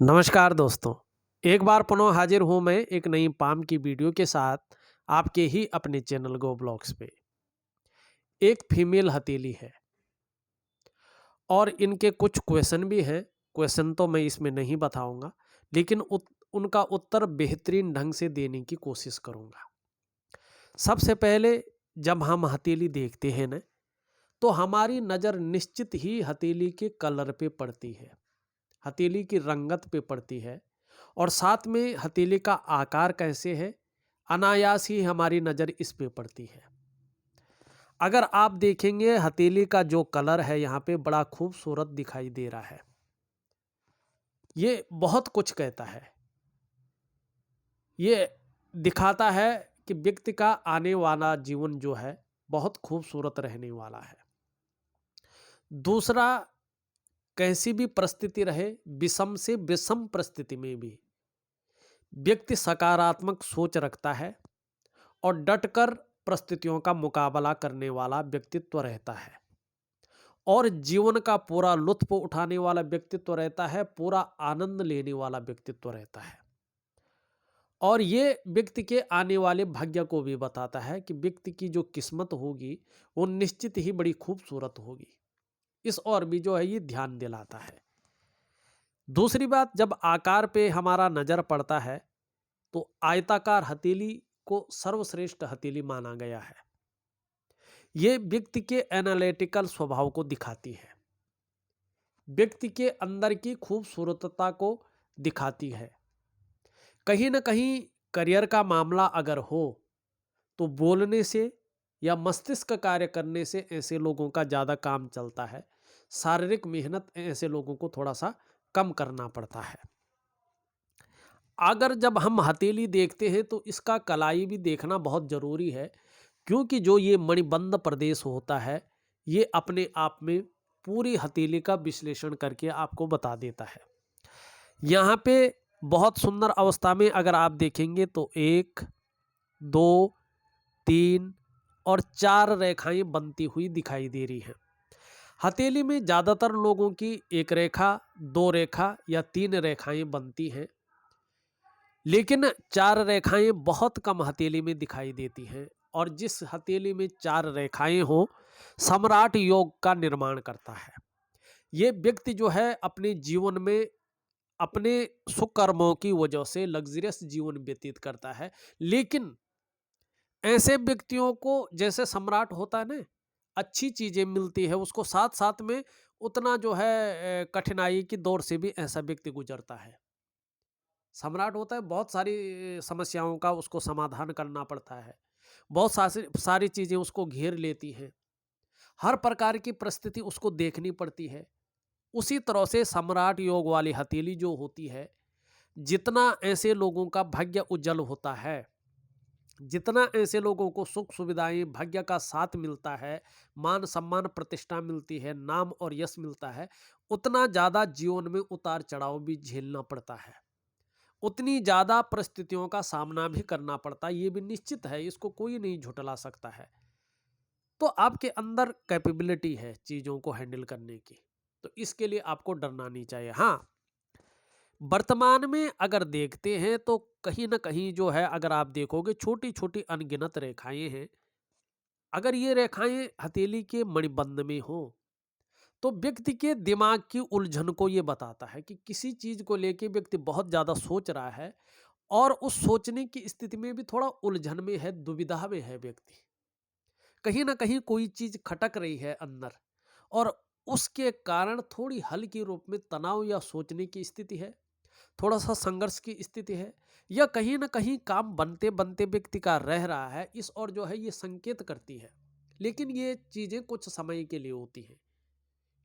नमस्कार दोस्तों। एक बार पुनः हाजिर हूँ मैं एक नई पाम की वीडियो के साथ आपके ही अपने चैनल गो ब्लॉग्स पे। एक फीमेल हथेली है और इनके कुछ क्वेश्चन भी हैं। क्वेश्चन तो मैं इसमें नहीं बताऊंगा, लेकिन उनका उत्तर बेहतरीन ढंग से देने की कोशिश करूंगा। सबसे पहले, जब हम हथेली देखते हैं ना, तो हमारी नज़र निश्चित ही हथेली के कलर पे पड़ती है, हथेली की रंगत पे पड़ती है और साथ में हथेली का आकार कैसे है, अनायास ही हमारी नज़र इस पे पड़ती है। अगर आप देखेंगे हथेली का जो कलर है यहाँ पे बड़ा खूबसूरत दिखाई दे रहा है। ये बहुत कुछ कहता है। ये दिखाता है कि व्यक्ति का आने वाला जीवन जो है बहुत खूबसूरत रहने वाला है। दूसरा, कैसी भी परिस्थिति रहे, विषम से विषम परिस्थिति में भी व्यक्ति सकारात्मक सोच रखता है और डटकर परिस्थितियों का मुकाबला करने वाला व्यक्तित्व रहता है और जीवन का पूरा लुत्फ उठाने वाला व्यक्तित्व रहता है, पूरा आनंद लेने वाला व्यक्तित्व रहता है। और ये व्यक्ति के आने वाले भाग्य को भी बताता है कि व्यक्ति की जो किस्मत होगी वो निश्चित ही बड़ी खूबसूरत होगी। इस और भी जो है ये ध्यान दिलाता है। दूसरी बात, जब आकार पे हमारा नज़र पड़ता है तो आयताकार हथेली को सर्वश्रेष्ठ हथेली माना गया है। ये व्यक्ति के एनालिटिकल स्वभाव को दिखाती है, व्यक्ति के अंदर की खूबसूरतता को दिखाती है। कहीं ना कहीं करियर का मामला अगर हो तो बोलने से या मस्तिष्क कार्य करने से ऐसे लोगों का ज़्यादा काम चलता है। शारीरिक मेहनत ऐसे लोगों को थोड़ा सा कम करना पड़ता है। अगर जब हम हथेली देखते हैं तो इसका कलाई भी देखना बहुत ज़रूरी है, क्योंकि जो ये मणिबंध प्रदेश होता है ये अपने आप में पूरी हथेली का विश्लेषण करके आपको बता देता है। यहाँ पे बहुत सुंदर अवस्था में अगर आप देखेंगे तो 1, 2, 3 और 4 रेखाएं बनती हुई दिखाई दे रही हैं। हथेली में ज़्यादातर लोगों की 1 रेखा, 2 रेखा या 3 रेखाएं बनती हैं, लेकिन 4 रेखाएं बहुत कम हथेली में दिखाई देती हैं। और जिस हथेली में 4 रेखाएं हो, सम्राट योग का निर्माण करता है। ये व्यक्ति जो है अपने जीवन में अपने सुकर्मों की वजह से लग्जरियस जीवन व्यतीत करता है। लेकिन ऐसे व्यक्तियों को जैसे सम्राट होता है ना, अच्छी चीजें मिलती है उसको, साथ साथ में उतना जो है कठिनाई की दौर से भी ऐसा व्यक्ति गुजरता है। सम्राट होता है, बहुत सारी समस्याओं का उसको समाधान करना पड़ता है, बहुत सारी सारी चीजें उसको घेर लेती हैं, हर प्रकार की परिस्थिति उसको देखनी पड़ती है। उसी तरह से सम्राट योग वाली हथेली जो होती है, जितना ऐसे लोगों का भाग्य उज्जवल होता है, जितना ऐसे लोगों को सुख सुविधाएं भाग्य का साथ मिलता है, मान सम्मान प्रतिष्ठा मिलती है, नाम और यश मिलता है, उतना ज़्यादा जीवन में उतार चढ़ाव भी झेलना पड़ता है, उतनी ज़्यादा परिस्थितियों का सामना भी करना पड़ता है। ये भी निश्चित है, इसको कोई नहीं झुठला सकता है। तो आपके अंदर कैपेबिलिटी है चीज़ों को हैंडल करने की, तो इसके लिए आपको डरना नहीं चाहिए। हाँ, वर्तमान में अगर देखते हैं तो कहीं ना कहीं जो है, अगर आप देखोगे छोटी छोटी अनगिनत रेखाएं हैं। अगर ये रेखाएं हथेली के मणिबंध में हो तो व्यक्ति के दिमाग की उलझन को ये बताता है कि किसी चीज को लेके व्यक्ति बहुत ज्यादा सोच रहा है और उस सोचने की स्थिति में भी थोड़ा उलझन में है, दुविधा में है व्यक्ति। कहीं ना कहीं कोई चीज खटक रही है अंदर और उसके कारण थोड़ी हल्की रूप में तनाव या सोचने की स्थिति है, थोड़ा सा संघर्ष की स्थिति है, या कहीं ना कहीं काम बनते बनते व्यक्ति का रह रहा है। इस और जो है ये संकेत करती है, लेकिन ये चीजें कुछ समय के लिए होती हैं,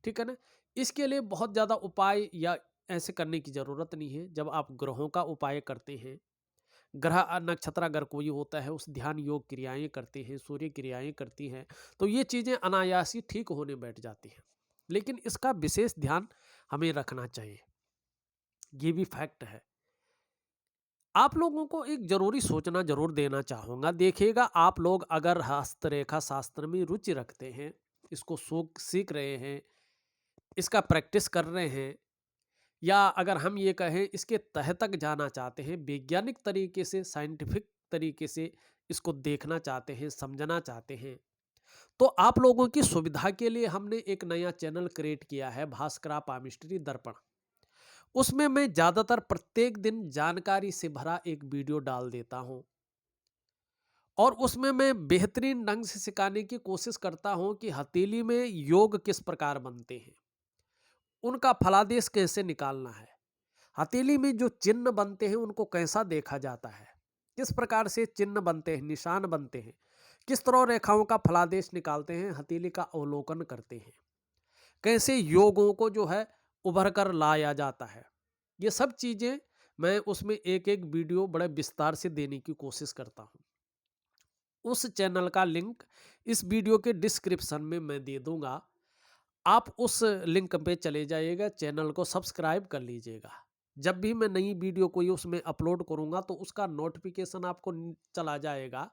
ठीक है ना। इसके लिए बहुत ज्यादा उपाय या ऐसे करने की जरूरत नहीं है। जब आप ग्रहों का उपाय करते हैं, ग्रह नक्षत्र अगर कोई होता है उस ध्यान योग क्रियाएं करते हैं, सूर्य क्रियाएं करती हैं, तो ये चीजें अनायासी ठीक होने बैठ जाती हैं। लेकिन इसका विशेष ध्यान हमें रखना चाहिए, ये भी फैक्ट है। आप लोगों को एक जरूरी सूचना जरूर देना चाहूंगा। देखिएगा, आप लोग अगर हस्तरेखा शास्त्र में रुचि रखते हैं, इसको सीख रहे हैं, इसका प्रैक्टिस कर रहे हैं, या अगर हम ये कहें इसके तह तक जाना चाहते हैं, वैज्ञानिक तरीके से, साइंटिफिक तरीके से इसको देखना चाहते हैं, समझना चाहते हैं, तो आप लोगों की सुविधा के लिए हमने एक नया चैनल क्रिएट किया है, भास्करा पामिस्ट्री दर्पण। उसमें मैं ज़्यादातर प्रत्येक दिन जानकारी से भरा एक वीडियो डाल देता हूँ और उसमें मैं बेहतरीन ढंग से सिखाने की कोशिश करता हूँ कि हथेली में योग किस प्रकार बनते हैं, उनका फलादेश कैसे निकालना है, हथेली में जो चिन्ह बनते हैं उनको कैसा देखा जाता है, किस प्रकार से चिन्ह बनते हैं, निशान बनते हैं, किस तरह रेखाओं का फलादेश निकालते हैं, हथेली का अवलोकन करते हैं, कैसे योगों को जो है उभर कर लाया जाता है। ये सब चीज़ें मैं उसमें एक एक वीडियो बड़े विस्तार से देने की कोशिश करता हूँ। उस चैनल का लिंक इस वीडियो के डिस्क्रिप्शन में मैं दे दूंगा। आप उस लिंक पे चले जाइएगा, चैनल को सब्सक्राइब कर लीजिएगा। जब भी मैं नई वीडियो कोई उसमें अपलोड करूंगा तो उसका नोटिफिकेशन आपको चला जाएगा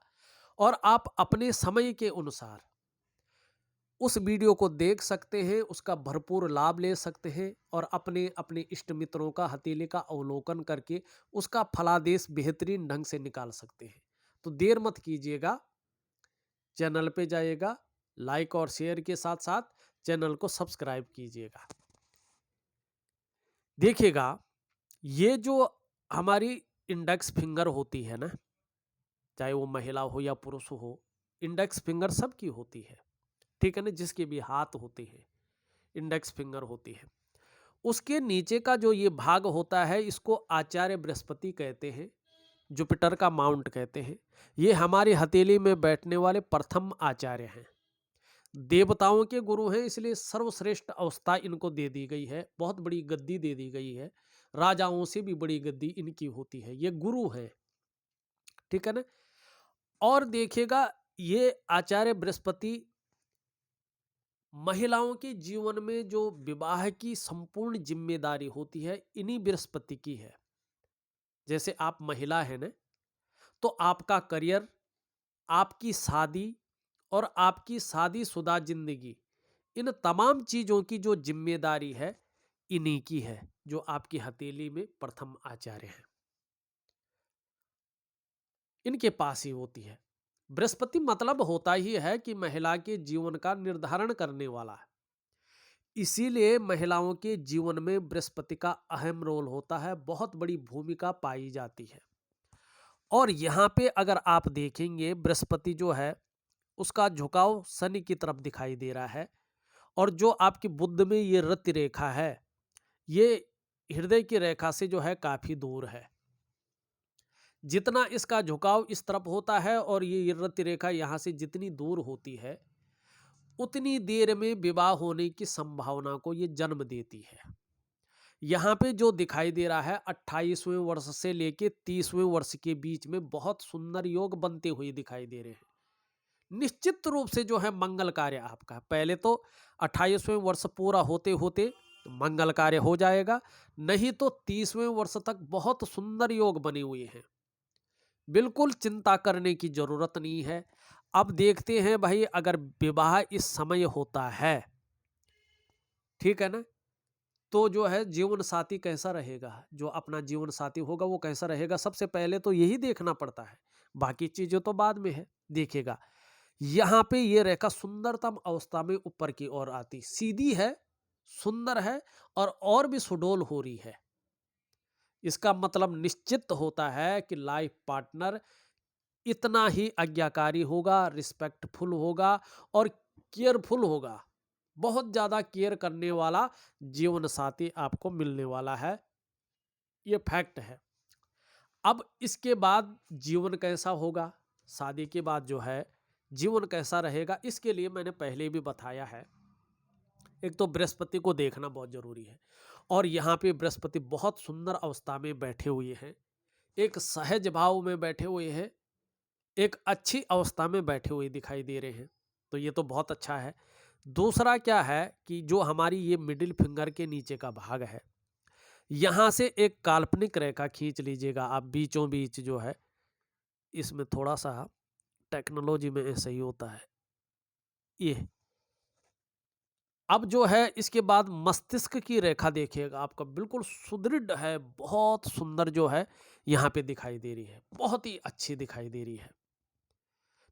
और आप अपने समय के अनुसार उस वीडियो को देख सकते हैं, उसका भरपूर लाभ ले सकते हैं और अपने अपने इष्ट मित्रों का हथेली का अवलोकन करके उसका फलादेश बेहतरीन ढंग से निकाल सकते हैं। तो देर मत कीजिएगा, चैनल पे जाइएगा, लाइक और शेयर के साथ साथ चैनल को सब्सक्राइब कीजिएगा। देखिएगा, ये जो हमारी इंडेक्स फिंगर होती है ना, चाहे वो महिला हो या पुरुष हो, इंडेक्स फिंगर सबकी होती है, ठीक है ना। जिसके भी हाथ होते हैं इंडेक्स फिंगर होती है। उसके नीचे का जो ये भाग होता है इसको आचार्य बृहस्पति कहते हैं, जुपिटर का माउंट कहते हैं। ये हमारी हथेली में बैठने वाले प्रथम आचार्य हैं, देवताओं के गुरु हैं, इसलिए सर्वश्रेष्ठ अवस्था इनको दे दी गई है, बहुत बड़ी गद्दी दे दी गई है, राजाओं से भी बड़ी गद्दी इनकी होती है, ये गुरु हैं, ठीक है ना। और देखिएगा, ये आचार्य बृहस्पति महिलाओं के जीवन में जो विवाह की संपूर्ण जिम्मेदारी होती है इन्हीं बृहस्पति की है। जैसे आप महिला है ना, तो आपका करियर, आपकी शादी और आपकी शादीशुदा जिंदगी, इन तमाम चीजों की जो जिम्मेदारी है इन्हीं की है, जो आपकी हथेली में प्रथम आचार्य हैं, इनके पास ही होती है। बृहस्पति मतलब होता ही है कि महिला के जीवन का निर्धारण करने वाला है, इसीलिए महिलाओं के जीवन में बृहस्पति का अहम रोल होता है, बहुत बड़ी भूमिका पाई जाती है। और यहाँ पे अगर आप देखेंगे, बृहस्पति जो है उसका झुकाव शनि की तरफ दिखाई दे रहा है और जो आपकी बुद्ध में ये रति रेखा है, ये हृदय की रेखा से जो है काफी दूर है। जितना इसका झुकाव इस तरफ होता है और ये रति रेखा यहाँ से जितनी दूर होती है, उतनी देर में विवाह होने की संभावना को ये जन्म देती है। यहाँ पे जो दिखाई दे रहा है 28वें वर्ष से लेके 30वें वर्ष के बीच में बहुत सुंदर योग बनते हुए दिखाई दे रहे हैं। निश्चित रूप से जो है मंगल कार्य आपका पहले तो 28वें वर्ष पूरा होते होते मंगल कार्य हो जाएगा, नहीं तो 30वें वर्ष तक बहुत सुंदर योग बने हुए हैं, बिल्कुल चिंता करने की जरूरत नहीं है। अब देखते हैं भाई, अगर विवाह इस समय होता है, ठीक है ना, तो जो है जीवन साथी कैसा रहेगा, जो अपना जीवन साथी होगा वो कैसा रहेगा, सबसे पहले तो यही देखना पड़ता है, बाकी चीजें तो बाद में है। देखिएगा, यहाँ पे ये रेखा सुंदरतम अवस्था में ऊपर की ओर आती, सीधी है, सुंदर है और भी सुडोल हो रही है। इसका मतलब निश्चित होता है कि लाइफ पार्टनर इतना ही आज्ञाकारी होगा, रिस्पेक्टफुल होगा और केयरफुल होगा, बहुत ज्यादा केयर करने वाला जीवन साथी आपको मिलने वाला है, ये फैक्ट है। अब इसके बाद जीवन कैसा होगा, शादी के बाद जो है जीवन कैसा रहेगा, इसके लिए मैंने पहले भी बताया है। एक तो बृहस्पति को देखना बहुत जरूरी है और यहाँ पे बृहस्पति बहुत सुंदर अवस्था में बैठे हुए हैं, एक सहज भाव में बैठे हुए हैं, एक अच्छी अवस्था में बैठे हुए दिखाई दे रहे हैं, तो ये तो बहुत अच्छा है। दूसरा क्या है कि जो हमारी ये मिडिल फिंगर के नीचे का भाग है, यहाँ से एक काल्पनिक रेखा खींच लीजिएगा आप, बीचों बीच जो है, इसमें थोड़ा सा टेक्नोलॉजी में ऐसा ही होता है, ये अब जो है इसके बाद मस्तिष्क की रेखा देखिएगा, आपका बिल्कुल सुदृढ़ है, बहुत सुंदर जो है यहाँ पे दिखाई दे रही है, बहुत ही अच्छी दिखाई दे रही है।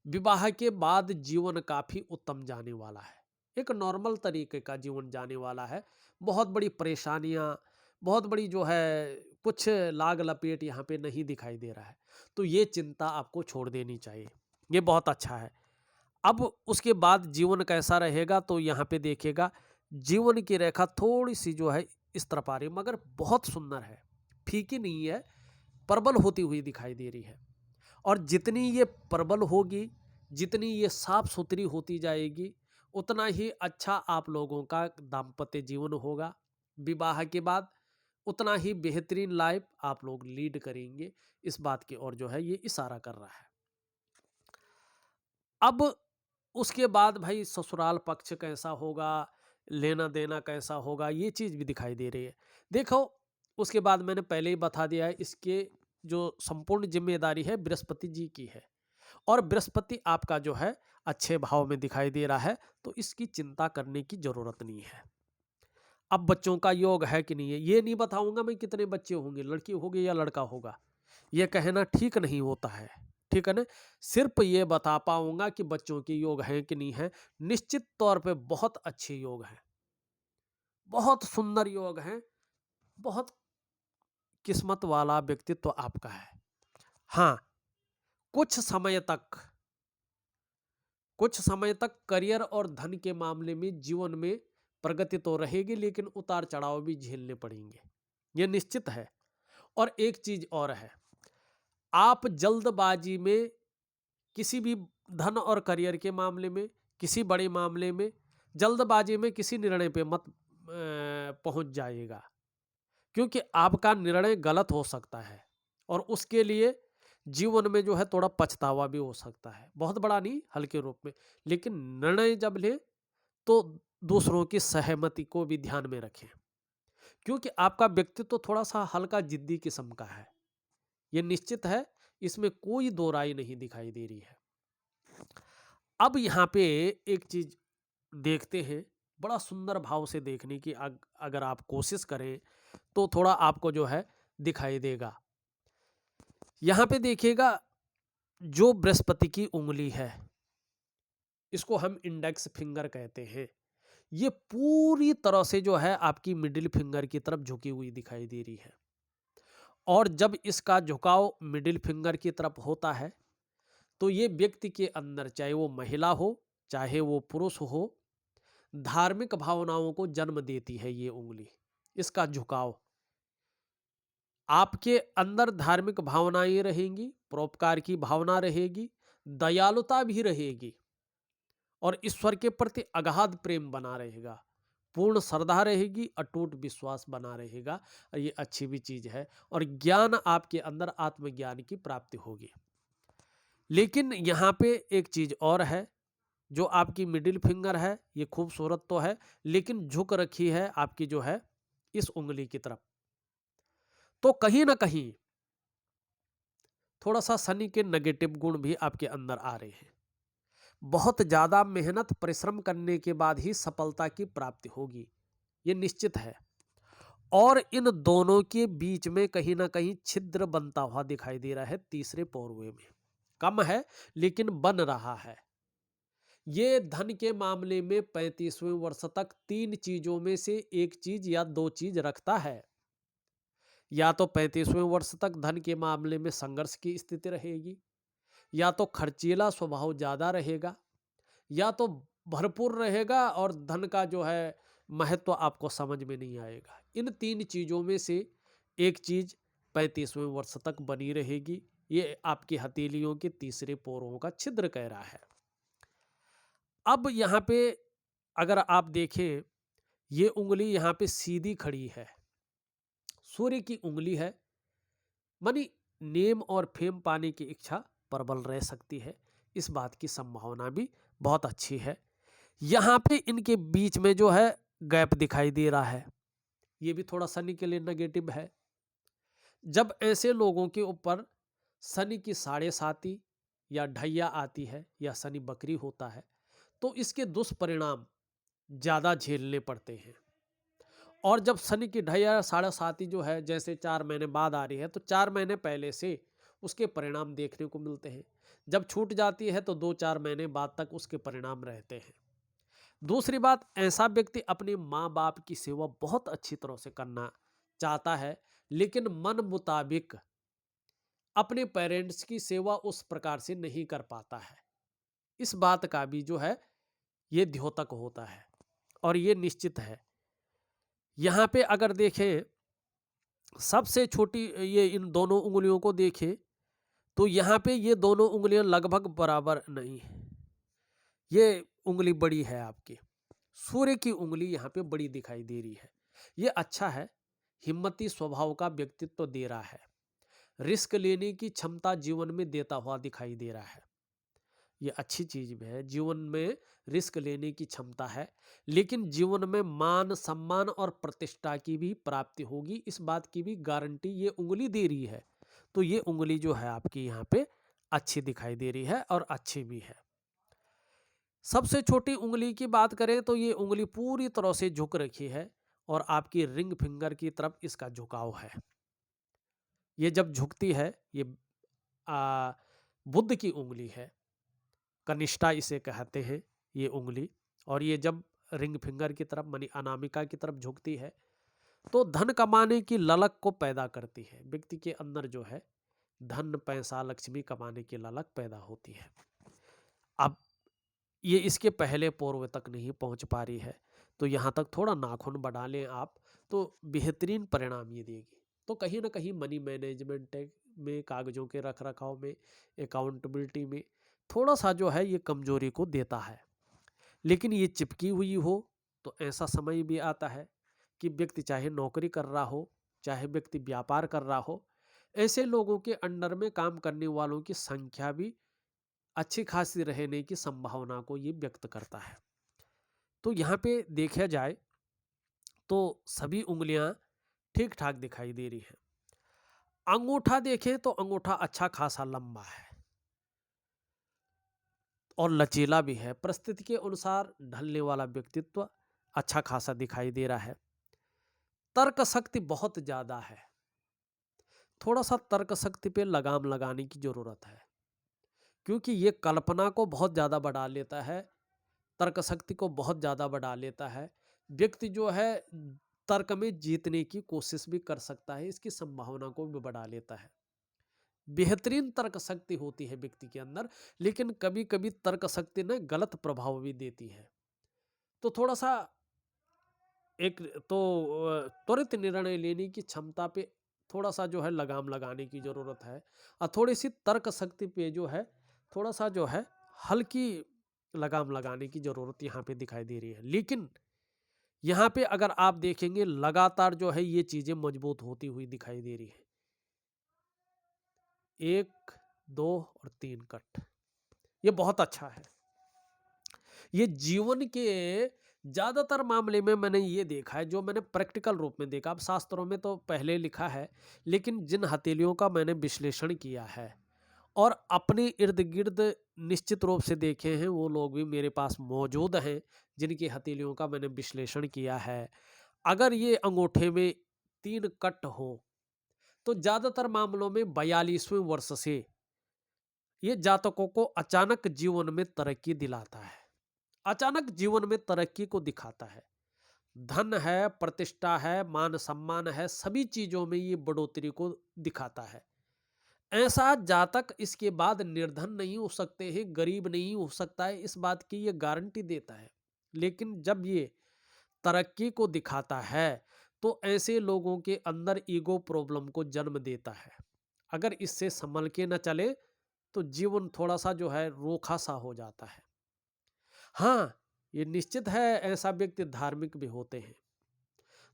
विवाह के बाद जीवन काफ़ी उत्तम जाने वाला है। एक नॉर्मल तरीके का जीवन जाने वाला है। बहुत बड़ी परेशानियाँ, बहुत बड़ी जो है कुछ लाग-लपेट यहाँ पे नहीं दिखाई दे रहा है। तो ये चिंता आपको छोड़ देनी चाहिए। ये बहुत अच्छा है। अब उसके बाद जीवन कैसा रहेगा तो यहाँ पे देखिएगा, जीवन की रेखा थोड़ी-सी जो है इस तरफ आ रही है, मगर बहुत सुंदर है। फीकी नहीं है, प्रबल होती हुई दिखाई दे रही है। और जितनी ये प्रबल होगी, जितनी ये साफ-सुथरी होती जाएगी, उतना ही अच्छा आप लोगों का दाम्पत्य जीवन होगा। विवाह के बाद उतना ही बेहतरीन लाइफ़ आप लोग लीड करेंगे। इस बात की ओर जो है ये इशारा कर रहा है। अब उसके बाद भाई ससुराल पक्ष कैसा होगा, लेना-देना कैसा होगा, ये चीज़ भी दिखाई दे रही है। देखो, उसके बाद मैंने पहले ही बता दिया है, इसके जो संपूर्ण ज़िम्मेदारी है बृहस्पति जी की है। और बृहस्पति आपका जो है अच्छे भाव में दिखाई दे रहा है, तो इसकी चिंता करने की ज़रूरत नहीं है। अब बच्चों का योग है कि नहीं है, ये नहीं बताऊँगा मैं कितने बच्चे होंगे, लड़की होगी या लड़का होगा। ये कहना ठीक नहीं होता है, ठीक है ना? सिर्फ़ ये बता पाऊँगा कि बच्चों के योग हैं कि नहीं हैं, निश्चित तौर पे बहुत अच्छे योग हैं, बहुत सुंदर योग हैं, बहुत किस्मत वाला व्यक्तित्व आपका है। हाँ, कुछ समय तक कुछ समय तक करियर और धन के मामले में जीवन में प्रगति तो रहेगी, लेकिन उतार-चढ़ाव भी झेलने पड़ेंगे। ये निश्चित है। और एक चीज़ और है, आप जल्दबाजी में किसी भी धन और करियर के मामले में, किसी बड़े मामले में, जल्दबाजी में किसी निर्णय पे मत पहुँच जाइएगा। क्योंकि आपका निर्णय गलत हो सकता है और उसके लिए जीवन में जो है थोड़ा पछतावा भी हो सकता है। बहुत बड़ा नहीं, हल्के रूप में। लेकिन निर्णय जब लें तो दूसरों की सहमति को भी ध्यान में रखें। क्योंकि आपका व्यक्तित्व तो थोड़ा-सा हल्का ज़िद्दी किस्म का है। ये निश्चित है, इसमें कोई दो राय नहीं दिखाई दे रही है। अब यहाँ पे एक चीज़ देखते हैं, बड़ा सुंदर भाव से देखने की अगर आप कोशिश करें, तो थोड़ा आपको जो है दिखाई देगा। यहाँ पे देखिएगा, जो बृहस्पति की उँगली है, इसको हम इंडेक्स फिंगर कहते हैं। ये पूरी तरह से जो है आपकी मिडिल फिंगर की तरफ झुकी हुई दिखाई दे रही है। और जब इसका झुकाव मिडिल फिंगर की तरफ होता है, तो ये व्यक्ति के अंदर, चाहे वो महिला हो, चाहे वो पुरुष हो, धार्मिक भावनाओं को जन्म देती है ये उँगली, इसका झुकाव। आपके अंदर धार्मिक भावनाएँ रहेंगी, परोपकार की भावना रहेगी, दयालुता भी रहेगी और ईश्वर के प्रति अगाध प्रेम बना रहेगा। पूर्ण श्रद्धा रहेगी, अटूट विश्वास बना रहेगा और ये अच्छी भी चीज़ है और ज्ञान आपके अंदर आत्मज्ञान की प्राप्ति होगी। लेकिन यहाँ पे एक चीज़ और है, जो आपकी मिडिल फिंगर है, ये खूबसूरत तो है, लेकिन झुक रखी है आपकी जो है इस उँगली की तरफ। तो कहीं न कहीं थोड़ा-सा शनि के नेगेटिव गुण भी आपके अंदर आ रहे हैं। बहुत ज़्यादा मेहनत परिश्रम करने के बाद ही सफलता की प्राप्ति होगी, ये निश्चित है। और इन दोनों के बीच में कहीं न कहीं छिद्र बनता हुआ दिखाई दे रहा है तीसरे पौरवे में। कम है, लेकिन बन रहा है। ये धन के मामले में 35वें वर्ष तक 3 चीज़ों में से 1 चीज़ या 2 चीज़ रखता है। या तो 35वें वर्ष तक धन के मामले में संघर्ष की स्थिति रहेगी, या तो खर्चीला स्वभाव ज़्यादा रहेगा, या तो भरपूर रहेगा और धन का जो है महत्व आपको समझ में नहीं आएगा। इन 3 चीज़ों में से एक चीज़ 35वें वर्ष तक बनी रहेगी। ये आपकी हथेलियों के तीसरे पोरों का छिद्र कह रहा है। अब यहाँ पे अगर आप देखें, ये उँगली यहाँ पे सीधी खड़ी है, सूर्य की उँगली है, मानी नेम और फेम पाने की इच्छा प्रबल रह सकती है। इस बात की संभावना भी बहुत अच्छी है। यहाँ पे इनके बीच में जो है गैप दिखाई दे रहा है, ये भी थोड़ा शनि के लिए नेगेटिव है। जब ऐसे लोगों के ऊपर शनि की साढ़े साती या ढैया आती है या शनि वक्री होता है, तो इसके दुष्परिणाम ज़्यादा झेलने पड़ते हैं। और जब शनि की ढैया साढ़े साती जो है जैसे 4 महीने बाद आ रही है, तो 4 महीने पहले से उसके परिणाम देखने को मिलते हैं। जब छूट जाती है तो 2-4 महीने बाद तक उसके परिणाम रहते हैं। दूसरी बात, ऐसा व्यक्ति अपने माँ बाप की सेवा बहुत अच्छी तरह से करना चाहता है, लेकिन मन मुताबिक अपने पेरेंट्स की सेवा उस प्रकार से नहीं कर पाता है। इस बात का भी जो है ये द्योतक होता है और ये निश्चित है। यहाँ पे अगर देखें, सबसे छोटी ये इन दोनों उँगलियों को देखें, तो यहाँ पे ये दोनों उँगलियाँ लगभग बराबर नहीं है। ये उँगली बड़ी है आपकी। सूर्य की उँगली यहाँ पे बड़ी दिखाई दे रही है। ये अच्छा है, हिम्मती स्वभाव का व्यक्तित्व दे रहा है। रिस्क लेने की क्षमता जीवन में देता हुआ दिखाई दे रहा है। ये अच्छी चीज भी है, जीवन में रिस्क लेने की क्षमता है, लेकिन जीवन में मान सम्मान और प्रतिष्ठा की भी प्राप्ति होगी, इस बात की भी गारंटी ये उंगली दे रही है। तो ये उंगली जो है आपकी यहाँ पे अच्छी दिखाई दे रही है और अच्छी भी है। सबसे छोटी उंगली की बात करें तो ये उंगली पूरी तरह से झुक रखी है और आपकी रिंग फिंगर की तरफ इसका झुकाव है। ये जब झुकती है, ये बुध की उंगली है, कनिष्ठा इसे कहते हैं ये उंगली। और ये जब रिंग फिंगर की तरफ मानी अनामिका की तरफ झुकती है तो धन कमाने की ललक को पैदा करती है। व्यक्ति के अंदर जो है धन पैसा लक्ष्मी कमाने की ललक पैदा होती है। अब ये इसके पहले पूर्व तक नहीं पहुंच पा रही है, तो यहाँ तक थोड़ा नाखून बढ़ा लें आप तो बेहतरीन परिणाम ये देगी। तो कहीं ना कहीं मनी मैनेजमेंट में, कागजों के रख रखाव में, अकाउंटेबिलिटी में थोड़ा सा जो है ये कमजोरी को देता है। लेकिन ये चिपकी हुई हो तो ऐसा समय भी आता है कि व्यक्ति चाहे नौकरी कर रहा हो, चाहे व्यक्ति व्यापार कर रहा हो, ऐसे लोगों के अंडर में काम करने वालों की संख्या भी अच्छी खासी रहने की संभावना को ये व्यक्त करता है। तो यहाँ पे देखा जाए तो सभी उंगलियां ठीक ठाक दिखाई दे रही हैं। अंगूठा देखें तो अंगूठा अच्छा खासा लंबा है और लचीला भी है। परिस्थिति के अनुसार ढलने वाला व्यक्तित्व अच्छा खासा दिखाई दे रहा है। तर्क शक्ति बहुत ज्यादा है, थोड़ा सा तर्क शक्ति पे लगाम लगाने की जरूरत है, क्योंकि ये कल्पना को बहुत ज्यादा बढ़ा लेता है, तर्क शक्ति को बहुत ज्यादा बढ़ा लेता है। व्यक्ति जो है तर्क में जीतने की कोशिश भी कर सकता है, इसकी संभावना को भी बढ़ा लेता है। बेहतरीन तर्क शक्ति होती है व्यक्ति के अंदर, लेकिन कभी कभी तर्क शक्ति ने गलत प्रभाव भी देती है। तो थोड़ा सा एक तो त्वरित निर्णय लेने की क्षमता पे थोड़ा सा जो है लगाम लगाने की जरूरत है, और थोड़ी सी तर्क शक्ति पे जो है थोड़ा सा जो है हल्की लगाम लगाने की जरूरत यहाँ पे दिखाई दे रही है। लेकिन यहाँ पे अगर आप देखेंगे लगातार जो है ये चीजें मजबूत होती हुई दिखाई दे रही है। 1 2 और 3 कट, ये बहुत अच्छा है। ये जीवन के ज्यादातर मामले में मैंने ये देखा है, जो मैंने प्रैक्टिकल रूप में देखा। अब शास्त्रों में तो पहले लिखा है, लेकिन जिन हथेलियों का मैंने विश्लेषण किया है और अपने इर्द गिर्द निश्चित रूप से देखे हैं, वो लोग भी मेरे पास मौजूद हैं जिनकी हथेलियों का मैंने विश्लेषण किया है। अगर ये अंगूठे में 3 कट हो तो ज्यादातर मामलों में 42वें वर्ष से ये जातकों को अचानक जीवन में तरक्की दिलाता है, अचानक जीवन में तरक्की को दिखाता है। धन है, प्रतिष्ठा है, मान सम्मान है, सभी चीजों में ये बढ़ोतरी को दिखाता है। ऐसा जातक इसके बाद निर्धन नहीं हो सकते हैं, गरीब नहीं हो सकता है, इस बात की ये गारंटी देता है। लेकिन जब ये तरक्की को दिखाता है तो ऐसे लोगों के अंदर ईगो प्रॉब्लम को जन्म देता है। अगर इससे संभल के न चले तो जीवन थोड़ा सा जो है रोखा सा हो जाता है। हाँ, ये निश्चित है ऐसा व्यक्ति धार्मिक भी होते हैं,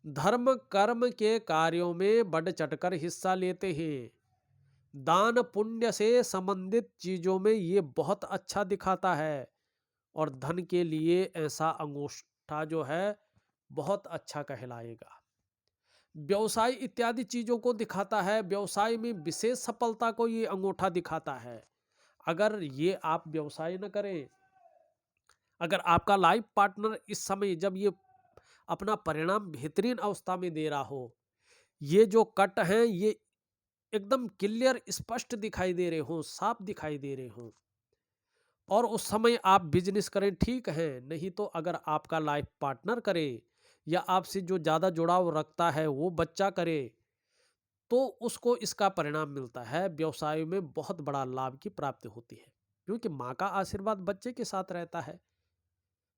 धर्म कर्म के कार्यों में बढ़ चढ़कर हिस्सा लेते हैं। दान पुण्य से संबंधित चीजों में ये बहुत अच्छा दिखाता है और धन के लिए ऐसा अंगूठा जो है बहुत अच्छा कहलाएगा। व्यवसाय इत्यादि चीजों को दिखाता है, व्यवसाय में विशेष सफलता को ये अंगूठा दिखाता है। अगर ये आप व्यवसाय न करें, अगर आपका लाइफ पार्टनर इस समय जब ये अपना परिणाम बेहतरीन अवस्था में दे रहा हो, ये जो कट हैं ये एकदम क्लियर स्पष्ट दिखाई दे रहे हो, साफ दिखाई दे रहे हो, और उस समय आप बिजनेस करें, ठीक है। नहीं तो अगर आपका लाइफ पार्टनर करे या आपसे जो ज़्यादा जुड़ाव रखता है वो बच्चा करे, तो उसको इसका परिणाम मिलता है, व्यवसाय में बहुत बड़ा लाभ की प्राप्ति होती है, क्योंकि माँ का आशीर्वाद बच्चे के साथ रहता है।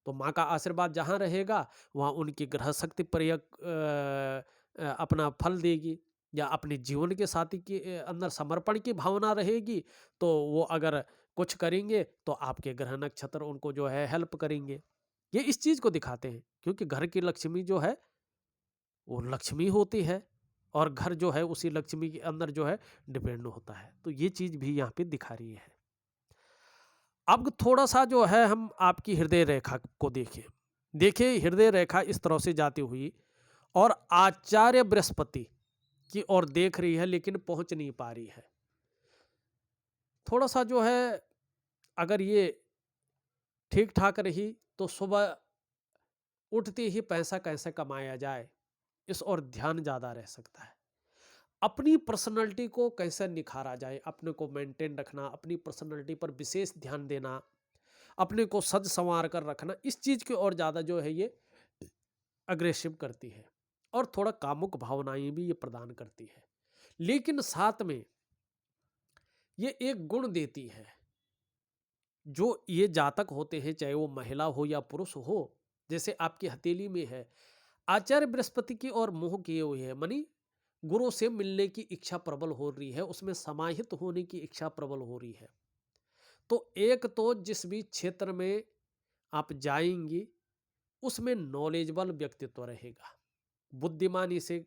तो माँ का आशीर्वाद जहाँ रहेगा वहाँ उनकी ग्रह शक्ति प्रयोग अपना फल देगी, या अपने जीवन के साथी के अंदर समर्पण की भावना रहेगी, तो वो अगर कुछ करेंगे तो आपके ग्रह नक्षत्र उनको जो है हेल्प करेंगे। ये इस चीज को दिखाते हैं, क्योंकि घर की लक्ष्मी जो है वो लक्ष्मी होती है, और घर जो है उसी लक्ष्मी के अंदर जो है डिपेंड होता है। तो ये चीज भी यहाँ पे दिखा रही है। अब थोड़ा सा जो है हम आपकी हृदय रेखा को देखें। देखिए हृदय रेखा इस तरह से जाती हुई और आचार्य बृहस्पति की ओर देख रही है, लेकिन पहुंच नहीं पा रही है। थोड़ा सा जो है अगर ये ठीक ठाक रही तो सुबह उठते ही पैसा कैसे कमाया जाए, इस ओर ध्यान ज्यादा रह सकता है। अपनी पर्सनैलिटी को कैसे निखारा जाए, अपने को मेंटेन रखना, अपनी पर्सनैलिटी पर विशेष ध्यान देना, अपने को सज संवार कर रखना, इस चीज की ओर ज्यादा जो है ये अग्रेसिव करती है, और थोड़ा कामुक भावनाएं भी ये प्रदान करती है। लेकिन साथ में ये एक गुण देती है, जो ये जातक होते हैं, चाहे वो महिला हो या पुरुष हो, जैसे आपकी हथेली में है आचार्य बृहस्पति की ओर मोह किए हुए है, मनी गुरु से मिलने की इच्छा प्रबल हो रही है, उसमें समाहित होने की इच्छा प्रबल हो रही है। तो एक तो जिस भी क्षेत्र में आप जाएंगी उसमें नॉलेजेबल व्यक्तित्व रहेगा, बुद्धिमानी से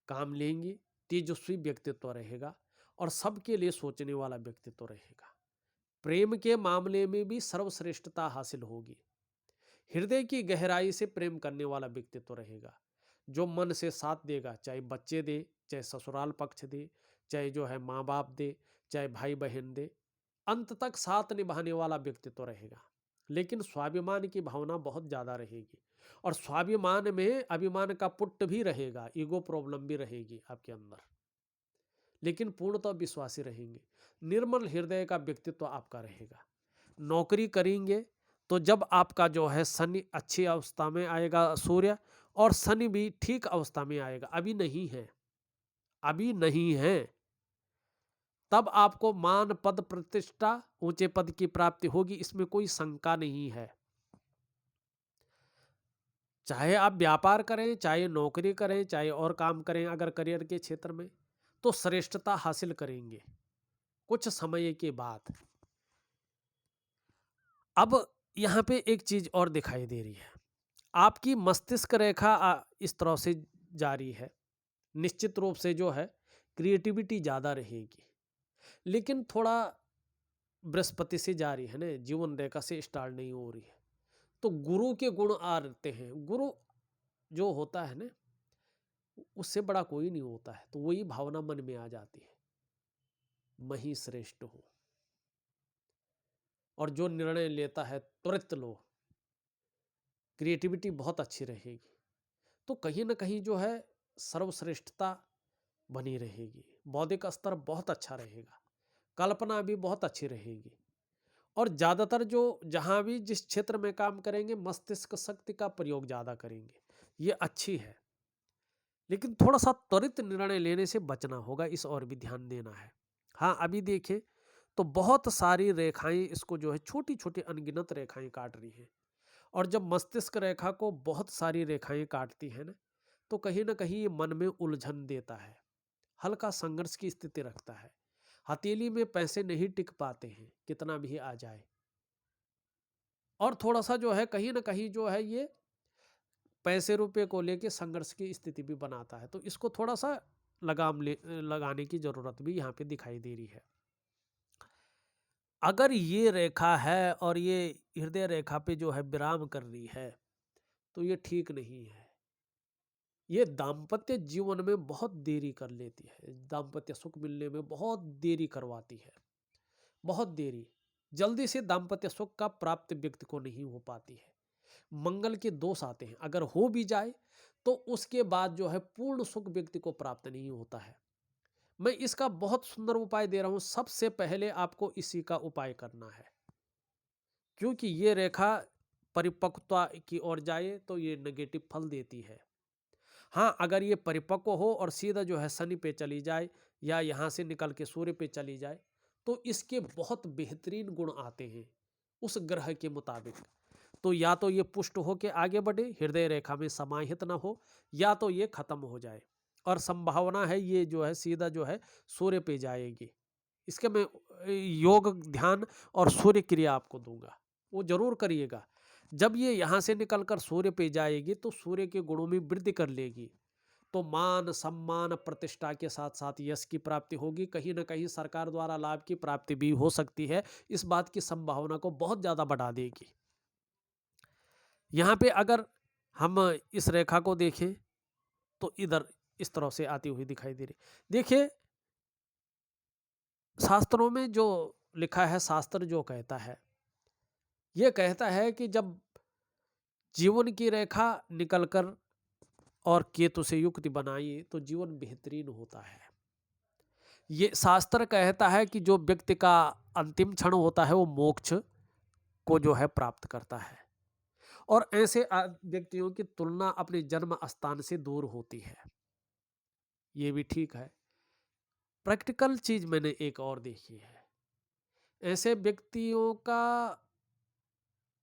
काम लेंगी, तेजस्वी व्यक्तित्व रहेगा, और सबके लिए सोचने वाला व्यक्तित्व रहेगा। प्रेम के मामले में भी सर्वश्रेष्ठता हासिल होगी। हृदय की गहराई से प्रेम करने वाला व्यक्तित्व रहेगा, जो मन से साथ देगा, चाहे बच्चे दे, चाहे ससुराल पक्ष दे, चाहे जो है माँ बाप दे, चाहे भाई बहन दे, अंत तक साथ निभाने वाला व्यक्तित्व रहेगा। लेकिन स्वाभिमान की भावना बहुत ज्यादा रहेगी, और स्वाभिमान में अभिमान का पुट भी रहेगा, ईगो प्रॉब्लम भी रहेगी आपके अंदर। लेकिन पूर्णतः विश्वासी रहेंगे, निर्मल हृदय का व्यक्तित्व आपका रहेगा। नौकरी करेंगे तो जब आपका जो है शनि अच्छी अवस्था में आएगा, सूर्य और शनि भी ठीक अवस्था में आएगा, अभी नहीं है, अभी नहीं है, तब आपको मान पद प्रतिष्ठा ऊंचे पद की प्राप्ति होगी, इसमें कोई शंका नहीं है। चाहे आप व्यापार करें, चाहे नौकरी करें, चाहे और काम करें, अगर करियर के क्षेत्र में, तो श्रेष्ठता हासिल करेंगे कुछ समय के बाद। अब यहां पे एक चीज और दिखाई दे रही है, आपकी मस्तिष्क रेखा इस तरह से जारी है, निश्चित रूप से जो है क्रिएटिविटी ज्यादा रहेगी, लेकिन थोड़ा बृहस्पति से जारी है ना, जीवन रेखा से स्टार्ट नहीं हो रही है। तो गुरु के गुण आते हैं, गुरु जो होता है ना उससे बड़ा कोई नहीं होता है, तो वही भावना मन में आ जाती है, मैं ही श्रेष्ठ हूं, और जो निर्णय लेता है त्वरित लो, क्रिएटिविटी बहुत अच्छी रहेगी। तो कहीं ना कहीं जो है सर्वश्रेष्ठता बनी रहेगी, बौद्धिक स्तर बहुत अच्छा रहेगा, कल्पना भी बहुत अच्छी रहेगी, और ज़्यादातर जो जहाँ भी जिस क्षेत्र में काम करेंगे मस्तिष्क शक्ति का प्रयोग ज़्यादा करेंगे, ये अच्छी है। लेकिन थोड़ा सा त्वरित निर्णय लेने से बचना होगा, इस और भी ध्यान देना है। हाँ अभी देखें तो बहुत सारी रेखाएं इसको जो है छोटी छोटी अनगिनत रेखाएं काट रही हैं, और जब मस्तिष्क रेखा को बहुत सारी रेखाएं काटती है तो कहीं ना कहीं ये मन में उलझन देता है, हल्का संघर्ष की स्थिति रखता है। हथेली में पैसे नहीं टिक पाते हैं कितना भी आ जाए, और थोड़ा सा जो है कहीं ना कहीं जो है ये पैसे रुपए को लेके संघर्ष की स्थिति भी बनाता है। तो इसको थोड़ा सा लगाने की जरूरत भी यहाँ पे दिखाई दे रही है। अगर ये रेखा है और ये हृदय रेखा पे जो है विराम कर रही है तो ये ठीक नहीं है, ये दाम्पत्य जीवन में बहुत देरी कर लेती है, दाम्पत्य सुख मिलने में बहुत देरी करवाती है, बहुत देरी। जल्दी से दाम्पत्य सुख का प्राप्त व्यक्ति को नहीं हो पाती है। मंगल के दोष आते हैं, अगर हो भी जाए तो उसके बाद जो है पूर्ण सुख व्यक्ति को प्राप्त नहीं होता है। मैं इसका बहुत सुंदर उपाय दे रहा हूं। सबसे पहले आपको इसी का उपाय करना है, क्योंकि ये रेखा परिपक्वता की ओर जाए तो ये नेगेटिव फल देती है। हाँ, अगर ये परिपक्व हो और सीधा जो है शनि पे चली जाए या यहाँ से निकल के सूर्य पे चली जाए तो इसके बहुत बेहतरीन गुण आते हैं उस ग्रह के मुताबिक। तो या तो ये पुष्ट हो के आगे बढ़े, हृदय रेखा में समाहित ना हो, या तो ये खत्म हो जाए। और संभावना है ये जो है सीधा जो है सूर्य पे जाएगी। इसके मैं योग, ध्यान और सूर्य क्रिया आपको दूंगा, वो जरूर करिएगा। जब ये यहाँ से निकलकर सूर्य पे जाएगी तो सूर्य के गुणों में वृद्धि कर लेगी, तो मान सम्मान प्रतिष्ठा के साथ साथ यश की प्राप्ति होगी। कहीं ना कहीं सरकार द्वारा लाभ की प्राप्ति भी हो सकती है। इस बात की संभावना को बहुत ज्यादा बढ़ा देगी। यहाँ पे अगर हम इस रेखा को देखें तो इधर इस तरह से आती हुई दिखाई दे रही। देखिए, शास्त्रों में जो लिखा है, शास्त्र जो कहता है, यह कहता है कि जब जीवन की रेखा निकलकर और केतु से युक्ति बनाई तो जीवन बेहतरीन होता है। ये शास्त्र कहता है कि जो व्यक्ति का अंतिम क्षण होता है वो मोक्ष को जो है प्राप्त करता है, और ऐसे व्यक्तियों की तुलना अपने जन्म स्थान से दूर होती है। ये भी ठीक है। प्रैक्टिकल चीज मैंने एक और देखी है, ऐसे व्यक्तियों का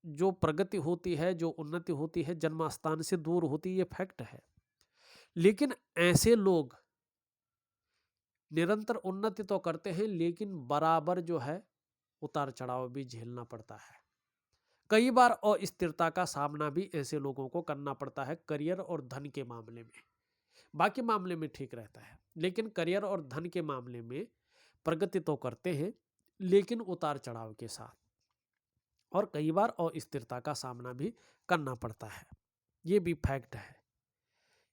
जो प्रगति होती है, जो उन्नति होती है, जन्म स्थान से दूर होती है, ये फैक्ट है। लेकिन ऐसे लोग निरंतर उन्नति तो करते हैं, लेकिन बराबर जो है उतार चढ़ाव भी झेलना पड़ता है। कई बार अस्थिरता का सामना भी ऐसे लोगों को करना पड़ता है करियर और धन के मामले में। बाकी मामले में ठीक रहता है, लेकिन करियर और धन के मामले में प्रगति तो करते हैं, लेकिन उतार चढ़ाव के साथ, और कई बार अस्थिरता का सामना भी करना पड़ता है। ये भी फैक्ट है।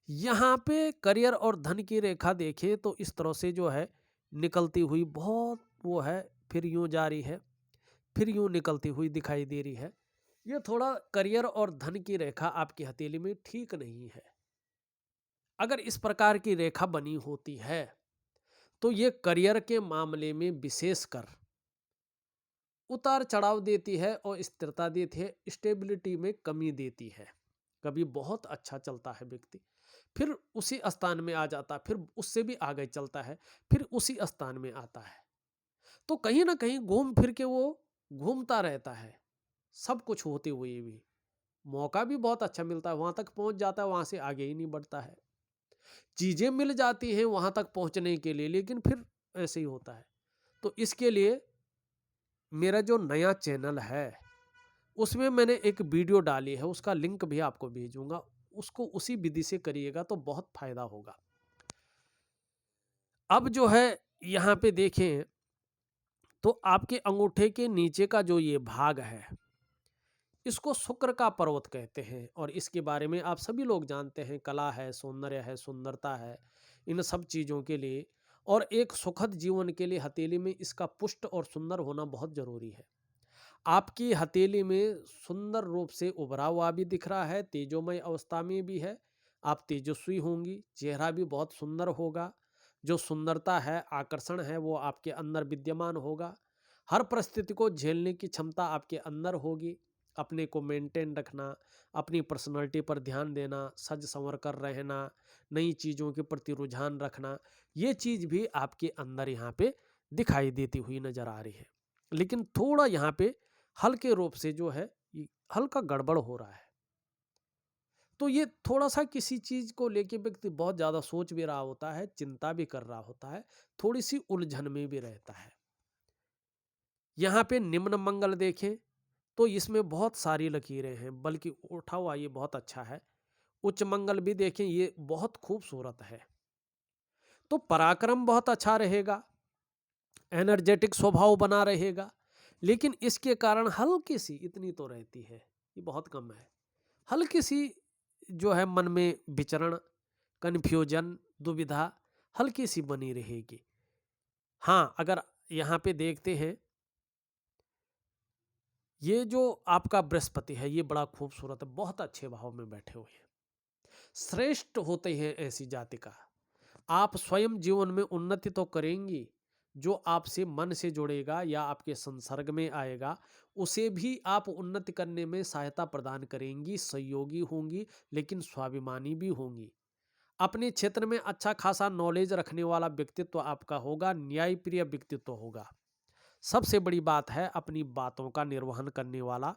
यहाँ पे करियर और धन की रेखा देखें तो इस तरह से जो है निकलती हुई बहुत वो है, फिर यूं जा रही है, फिर यूं निकलती हुई दिखाई दे रही है। ये थोड़ा करियर और धन की रेखा आपकी हथेली में ठीक नहीं है। अगर इस प्रकार की रेखा बनी होती है तो ये करियर के मामले में विशेषकर उतार चढ़ाव देती है और स्थिरता देती है, स्टेबिलिटी में कमी देती है। कभी बहुत अच्छा चलता है व्यक्ति, फिर उसी स्थान में आ जाता है, फिर उससे भी आगे चलता है, फिर उसी स्थान में आता है। तो कहीं ना कहीं घूम फिर के वो घूमता रहता है, सब कुछ होते हुए भी मौका भी बहुत अच्छा मिलता है, वहां तक पहुंच जाता है, वहां से आगे ही नहीं बढ़ता है। चीजें मिल जाती हैं वहां तक पहुंचने के लिए, लेकिन फिर ऐसे ही होता है। तो इसके लिए मेरा जो नया चैनल है उसमें मैंने एक वीडियो डाली है, उसका लिंक भी आपको भेजूंगा, उसको उसी विधि से करिएगा तो बहुत फायदा होगा। अब जो है यहाँ पे देखें तो आपके अंगूठे के नीचे का जो ये भाग है, इसको शुक्र का पर्वत कहते हैं, और इसके बारे में आप सभी लोग जानते हैं। कला है, सौंदर्य है, सुंदरता है, इन सब चीज़ों के लिए और एक सुखद जीवन के लिए हथेली में इसका पुष्ट और सुंदर होना बहुत जरूरी है। आपकी हथेली में सुंदर रूप से उभरा हुआ भी दिख रहा है, तेजोमय अवस्था में भी है, आप तेजस्वी होंगी, चेहरा भी बहुत सुंदर होगा, जो सुंदरता है, आकर्षण है, वो आपके अंदर विद्यमान होगा। हर परिस्थिति को झेलने की क्षमता आपके अंदर होगी। अपने को मेंटेन रखना, अपनी पर्सनालिटी पर ध्यान देना, सज संवर कर रहना, नई चीज़ों के प्रति रुझान रखना, ये चीज़ भी आपके अंदर यहाँ पे दिखाई देती हुई नजर आ रही है। लेकिन थोड़ा यहाँ पे हल्के रूप से जो है हल्का गड़बड़ हो रहा है। तो ये थोड़ा सा किसी चीज को लेके व्यक्ति बहुत ज्यादा सोच भी रहा होता है, चिंता भी कर रहा होता है, थोड़ी सी उलझन में भी रहता है। यहाँ पे निम्न मंगल देखें तो इसमें बहुत सारी लकीरें हैं, बल्कि उठा हुआ ये बहुत अच्छा है। उच्च मंगल भी देखें, ये बहुत खूबसूरत है। तो पराक्रम बहुत अच्छा रहेगा, एनर्जेटिक स्वभाव बना रहेगा, लेकिन इसके कारण हल्की सी, इतनी तो रहती है, ये बहुत कम है, हल्की सी जो है मन में विचरण, कन्फ्यूजन, दुविधा हल्की सी बनी रहेगी। हाँ, अगर यहाँ पे देखते हैं ये जो आपका बृहस्पति है ये बड़ा खूबसूरत है, बहुत अच्छे भाव में बैठे हुए हैं। श्रेष्ठ होते हैं ऐसी जाति का। आप स्वयं जीवन में उन्नति तो करेंगी, जो आपसे मन से जुड़ेगा या आपके संसर्ग में आएगा उसे भी आप उन्नति करने में सहायता प्रदान करेंगी, सहयोगी होंगी, लेकिन स्वाभिमानी भी होंगी। अपने क्षेत्र में अच्छा खासा नॉलेज रखने वाला व्यक्तित्व आपका होगा, न्यायप्रिय व्यक्तित्व होगा। सबसे बड़ी बात है अपनी बातों का निर्वहन करने वाला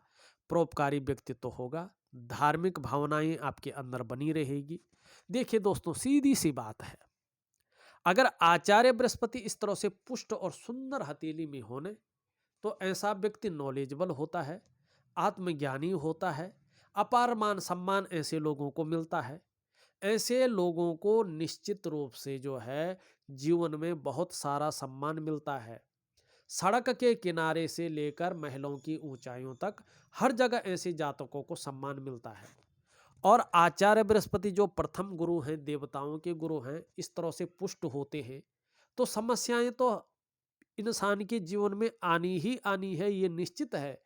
परोपकारी व्यक्तित्व होगा। धार्मिक भावनाएं आपके अंदर बनी रहेगी। देखिए दोस्तों, सीधी सी बात है, अगर आचार्य बृहस्पति इस तरह से पुष्ट और सुंदर हथेली में होने तो ऐसा व्यक्ति नॉलेजेबल होता है, आत्मज्ञानी होता है, अपार मान सम्मान ऐसे लोगों को मिलता है। ऐसे लोगों को निश्चित रूप से जो है जीवन में बहुत सारा सम्मान मिलता है। सड़क के किनारे से लेकर महलों की ऊंचाइयों तक हर जगह ऐसे जातकों को सम्मान मिलता है। और आचार्य बृहस्पति जो प्रथम गुरु हैं, देवताओं के गुरु हैं, इस तरह से पुष्ट होते हैं तो समस्याएं तो इंसान के जीवन में आनी ही आनी है, ये निश्चित है।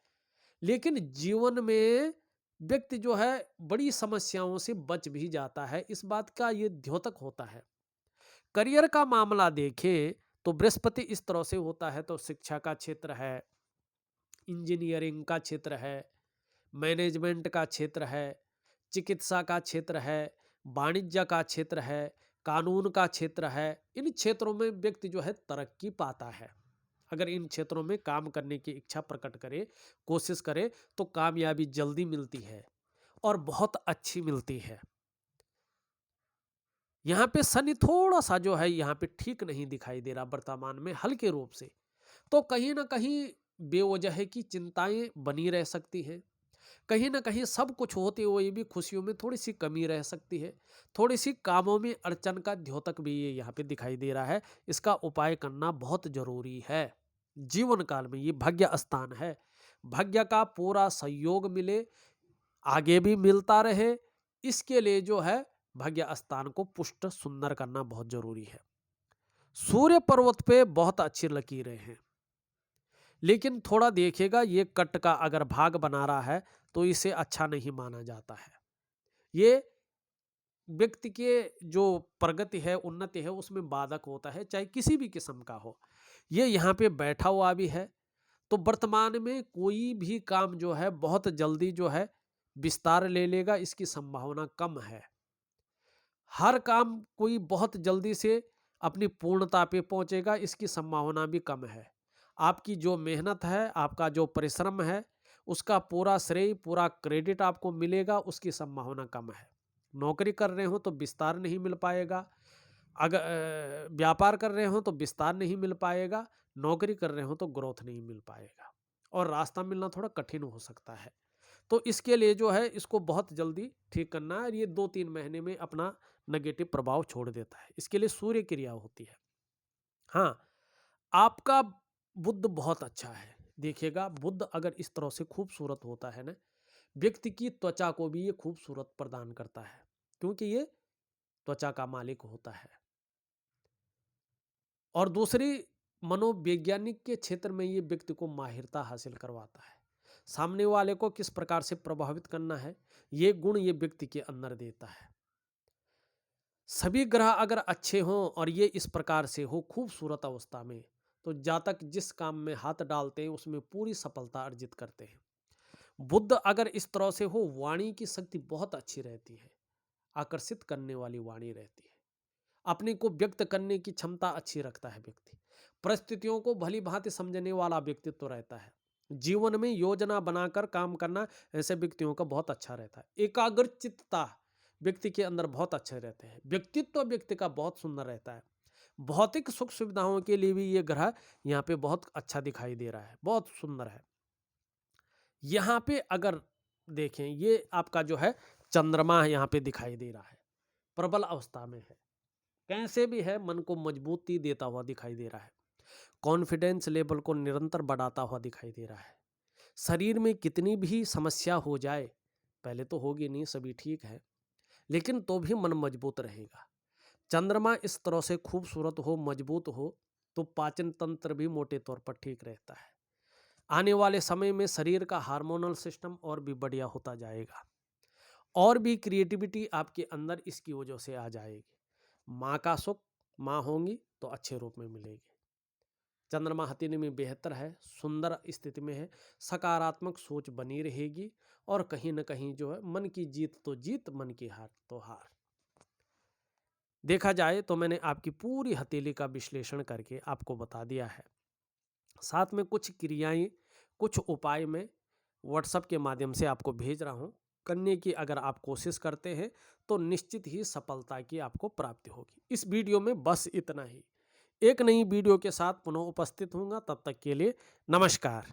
लेकिन जीवन में व्यक्ति जो है बड़ी समस्याओं से बच भी जाता है, इस बात का ये द्योतक होता है। करियर का मामला देखें तो बृहस्पति इस तरह से होता है तो शिक्षा का क्षेत्र है, इंजीनियरिंग का क्षेत्र है, मैनेजमेंट का क्षेत्र है, चिकित्सा का क्षेत्र है, वाणिज्य का क्षेत्र है, कानून का क्षेत्र है। इन क्षेत्रों में व्यक्ति जो है तरक्की पाता है। अगर इन क्षेत्रों में काम करने की इच्छा प्रकट करे, कोशिश करे तो कामयाबी जल्दी मिलती है और बहुत अच्छी मिलती है। यहाँ पे शनि थोड़ा सा जो है यहाँ पे ठीक नहीं दिखाई दे रहा वर्तमान में, हल्के रूप से, तो कहीं ना कहीं बेवजह की चिंताएं बनी रह सकती हैं। कहीं ना कहीं सब कुछ होते हुए भी खुशियों में थोड़ी सी कमी रह सकती है। थोड़ी सी कामों में अड़चन का द्योतक भी ये यहाँ पे दिखाई दे रहा है। इसका उपाय करना बहुत जरूरी है। जीवन काल में ये भाग्य स्थान है, भाग्य का पूरा सहयोग मिले, आगे भी मिलता रहे, इसके लिए जो है भाग्य स्थान को पुष्ट सुंदर करना बहुत जरूरी है। सूर्य पर्वत पे बहुत अच्छी लकीरें हैं, लेकिन थोड़ा देखिएगा ये कट का अगर भाग बना रहा है तो इसे अच्छा नहीं माना जाता है। ये व्यक्ति के जो प्रगति है, उन्नति है, उसमें बाधक होता है, चाहे किसी भी किस्म का हो। ये यहाँ पे बैठा हुआ भी है तो वर्तमान में कोई भी काम जो है बहुत जल्दी जो है विस्तार ले लेगा, इसकी संभावना कम है। हर काम कोई बहुत जल्दी से अपनी पूर्णता पे पहुंचेगा, इसकी संभावना भी कम है। आपकी जो मेहनत है, आपका जो परिश्रम है, उसका पूरा श्रेय, पूरा क्रेडिट आपको मिलेगा, उसकी संभावना कम है। नौकरी कर रहे हो तो विस्तार नहीं मिल पाएगा, अगर व्यापार कर रहे हो तो विस्तार नहीं मिल पाएगा, नौकरी कर रहे हो तो ग्रोथ नहीं मिल पाएगा और रास्ता मिलना थोड़ा कठिन हो सकता है। तो इसके लिए जो है इसको बहुत जल्दी ठीक करना है। ये 2-3 महीने में अपना नेगेटिव प्रभाव छोड़ देता है। इसके लिए सूर्य क्रिया होती है। हाँ, आपका बुध बहुत अच्छा है। देखिएगा, बुध अगर इस तरह से खूबसूरत होता है ना, व्यक्ति की त्वचा को भी ये खूबसूरत प्रदान करता है, क्योंकि ये त्वचा का मालिक होता है। और दूसरी, मनोवैज्ञानिक के क्षेत्र में ये व्यक्ति को माहिरता हासिल करवाता है। सामने वाले को किस प्रकार से प्रभावित करना है, ये गुण ये व्यक्ति के अंदर देता है। सभी ग्रह अगर अच्छे हों और ये इस प्रकार से हो खूबसूरत अवस्था में, तो जातक जिस काम में हाथ डालते हैं उसमें पूरी सफलता अर्जित करते हैं। बुध अगर इस तरह से हो, वाणी की शक्ति बहुत अच्छी रहती है, आकर्षित करने वाली वाणी रहती है, अपने को व्यक्त करने की क्षमता अच्छी रखता है व्यक्ति, परिस्थितियों को भली भांति समझने वाला व्यक्तित्व रहता है, जीवन में योजना बनाकर काम करना ऐसे व्यक्तियों का बहुत अच्छा रहता है। एकाग्रचित्तता व्यक्ति के अंदर बहुत अच्छे रहते हैं, व्यक्तित्व व्यक्ति का बहुत सुंदर रहता है। भौतिक सुख सुविधाओं के लिए भी ये ग्रह यहाँ पे बहुत अच्छा दिखाई दे रहा है, बहुत सुंदर है। यहाँ पे अगर देखें, ये आपका जो है चंद्रमा यहाँ पे दिखाई दे रहा है, प्रबल अवस्था में है, कैसे भी है, मन को मजबूती देता हुआ दिखाई दे रहा है, कॉन्फिडेंस लेवल को निरंतर बढ़ाता हुआ दिखाई दे रहा है। शरीर में कितनी भी समस्या हो जाए, पहले तो होगी नहीं, सभी ठीक है, लेकिन तो भी मन मजबूत रहेगा। चंद्रमा इस तरह से खूबसूरत हो, मजबूत हो, तो पाचन तंत्र भी मोटे तौर पर ठीक रहता है। आने वाले समय में शरीर का हार्मोनल सिस्टम और भी बढ़िया होता जाएगा और भी क्रिएटिविटी आपके अंदर इसकी वजह से आ जाएगी। माँ का सुख, माँ होंगी तो अच्छे रूप में मिलेगी। चंद्रमा हथेली में बेहतर है, सुंदर स्थिति में है, सकारात्मक सोच बनी रहेगी और कहीं न कहीं जो है मन की जीत तो जीत, मन की हार तो हार। देखा जाए तो मैंने आपकी पूरी हथेली का विश्लेषण करके आपको बता दिया है। साथ में कुछ क्रियाएं, कुछ उपाय मैं व्हाट्सएप के माध्यम से आपको भेज रहा हूं। करने की अगर आप कोशिश करते हैं तो निश्चित ही सफलता की आपको प्राप्ति होगी। इस वीडियो में बस इतना ही। एक नई वीडियो के साथ पुनः उपस्थित होऊंगा, तब तक के लिए नमस्कार।